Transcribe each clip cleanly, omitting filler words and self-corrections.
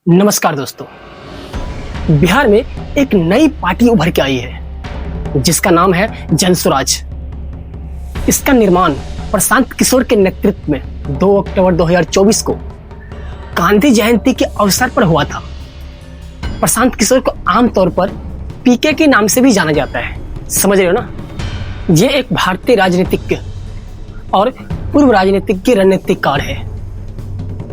नमस्कार दोस्तों। बिहार में एक नई पार्टी उभर के आई है जिसका नाम है जनसुराज। इसका निर्माण प्रशांत किशोर के नेतृत्व में 2 अक्टूबर 2024 को गांधी जयंती के अवसर पर हुआ था। प्रशांत किशोर को आमतौर पर पीके के नाम से भी जाना जाता है, समझ रहे हो ना। ये एक भारतीय राजनीतिज्ञ और पूर्व राजनीतिज्ञ रणनीतिकार है।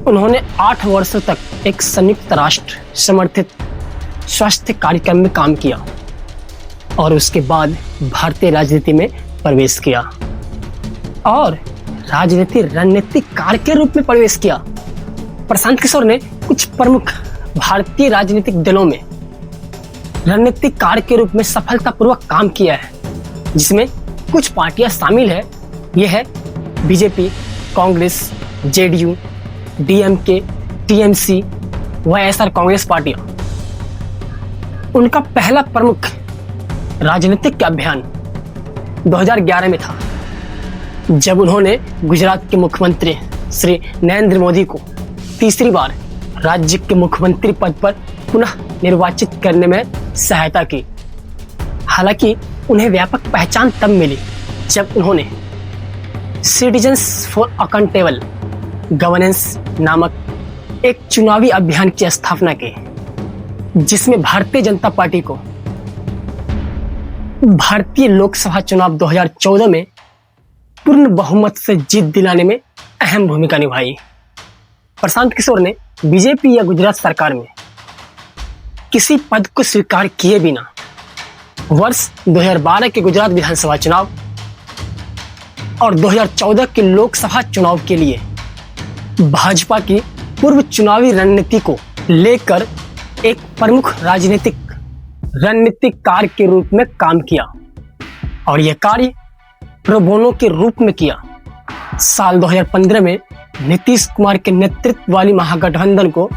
उन्होंने 8 वर्षों तक एक संयुक्त राष्ट्र समर्थित स्वास्थ्य कार्यक्रम में काम किया और उसके बाद भारतीय राजनीति में प्रवेश किया और राजनीति रणनीतिकार के रूप में प्रवेश किया। प्रशांत किशोर ने कुछ प्रमुख भारतीय राजनीतिक दलों में रणनीतिकार के रूप में सफलतापूर्वक काम किया है, जिसमें कुछ पार्टियां शामिल है। यह है BJP, Congress, JDU, DMK, TMC, YSR Congress पार्टियां। उनका पहला प्रमुख राजनीतिक अभियान 2011 में था, जब उन्होंने गुजरात के मुख्यमंत्री श्री नरेंद्र मोदी को तीसरी बार राज्य के मुख्यमंत्री पद पर पुनः निर्वाचित करने में सहायता की। हालांकि उन्हें व्यापक पहचान तब मिली जब उन्होंने सिटीजन्स फॉर अकाउंटेबल गवर्नेंस नामक एक चुनावी अभियान की स्थापना की, जिसमें भारतीय जनता पार्टी को भारतीय लोकसभा चुनाव 2014 में पूर्ण बहुमत से जीत दिलाने में अहम भूमिका निभाई। प्रशांत किशोर ने बीजेपी या गुजरात सरकार में किसी पद को स्वीकार किए बिना वर्ष 2012 के गुजरात विधानसभा चुनाव और 2014 के लोकसभा चुनाव के लिए भाजपा की पूर्व चुनावी रणनीति को लेकर एक प्रमुख रणनीतिकार के रूप में काम किया और यह कार्य प्रो बोनो के रूप में किया। साल 2015 में नीतीश कुमार के नेतृत्व वाली महागठबंधन को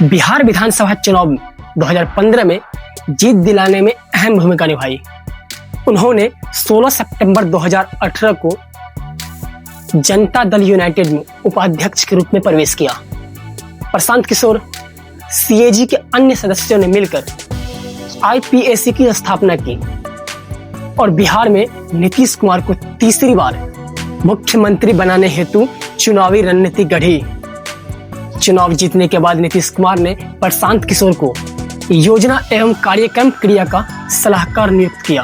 बिहार विधानसभा चुनाव 2015 में जीत दिलाने में अहम भूमिका निभाई। उन्होंने 16 सितंबर 2018 को जनता दल यूनाइटेड में उपाध्यक्ष के रूप में प्रवेश किया। प्रशांत किशोर सीएजी के अन्य सदस्यों ने मिलकर आईपीएसी की स्थापना की और बिहार में नीतीश कुमार को तीसरी बार मुख्यमंत्री बनाने हेतु चुनावी रणनीति गढ़ी। चुनाव जीतने के बाद नीतीश कुमार ने प्रशांत किशोर को योजना एवं कार्यक्रम क्रिया का सलाहकार नियुक्त किया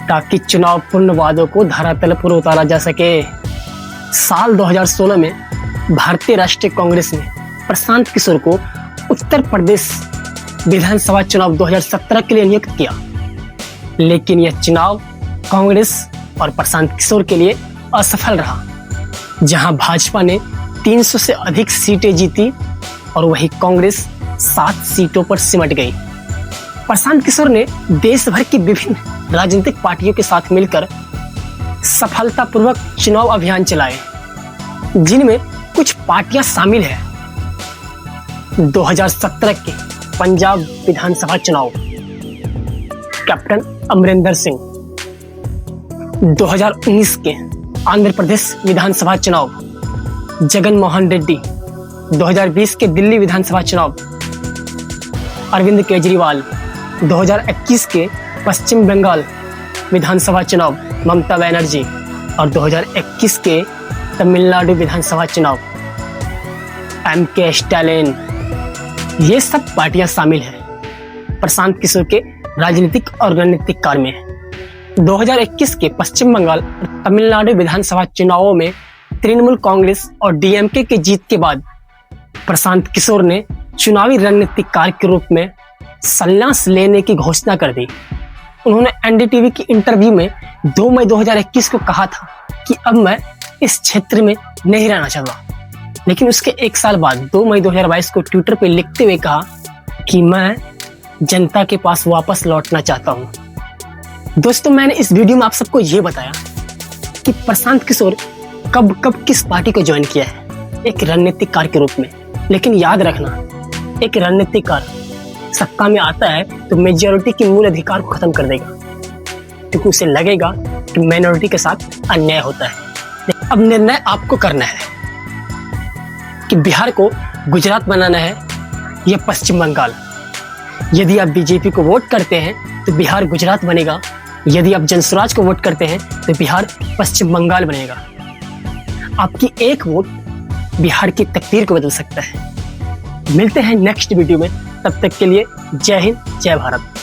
ताकि चुनाव पूर्ण वादों को धरातल पर उतारा जा सके। साल 2016 में भारतीय राष्ट्रीय कांग्रेस ने प्रशांत किशोर को उत्तर प्रदेश विधानसभा चुनाव 2017 के लिए नियुक्त किया, लेकिन यह चुनाव कांग्रेस और प्रशांत किशोर के लिए असफल रहा, जहां भाजपा ने 300 से अधिक सीटें जीती और वही कांग्रेस 7 सीटों पर सिमट गई। प्रशांत किशोर ने देश भर की विभिन्न राजनीतिक पार्टियों के साथ मिलकर सफलतापूर्वक चुनाव अभियान चलाए, जिनमें कुछ पार्टियां शामिल हैं। 2017 के पंजाब विधानसभा चुनाव कैप्टन अमरिंदर सिंह, 2019 के आंध्र प्रदेश विधानसभा चुनाव जगन मोहन रेड्डी, 2020 के दिल्ली विधानसभा चुनाव अरविंद केजरीवाल, 2021 के पश्चिम बंगाल विधानसभा चुनाव ममता बनर्जी और 2021 के तमिलनाडु विधानसभा चुनाव एमके स्टालिन। ये सब पार्टियां शामिल हैं प्रशांत किशोर के राजनीतिक और रणनीतिक कार्य में। 2021 के पश्चिम बंगाल और तमिलनाडु विधानसभा चुनावों में तृणमूल कांग्रेस और डीएमके की जीत के बाद प्रशांत किशोर ने चुनावी रणनीतिकार के रूप में संन्यास लेने की घोषणा कर दी। उन्होंने एनडीटीवी की इंटरव्यू में 2 मई 2021 को कहा था कि अब मैं इस क्षेत्र में नहीं रहना चाहता, लेकिन उसके 1 साल बाद 2 मई 2022 को ट्विटर पर लिखते हुए कहा कि मैं जनता के पास वापस लौटना चाहता हूं। दोस्तों, मैंने इस वीडियो में आप सबको ये बताया कि प्रशांत किशोर कब किस पार्टी को ज्वाइन किया है एक रणनीतिकार के रूप में। लेकिन याद रखना, एक रणनीतिकार सत्ता में आता है तो मेजॉरिटी के मूल अधिकार को खत्म कर देगा, क्योंकि उसे लगेगा कि माइनॉरिटी के साथ अन्याय होता है। अब निर्णय आपको करना है कि बिहार को गुजरात बनाना है या पश्चिम बंगाल। यदि आप बीजेपी को वोट करते हैं तो बिहार गुजरात बनेगा, यदि आप जनसुराज को वोट करते हैं तो बिहार पश्चिम बंगाल बनेगा। आपकी एक वोट बिहार की तकदीर को बदल सकता है। मिलते हैं नेक्स्ट वीडियो में, तब तक के लिए जय हिंद, जय भारत।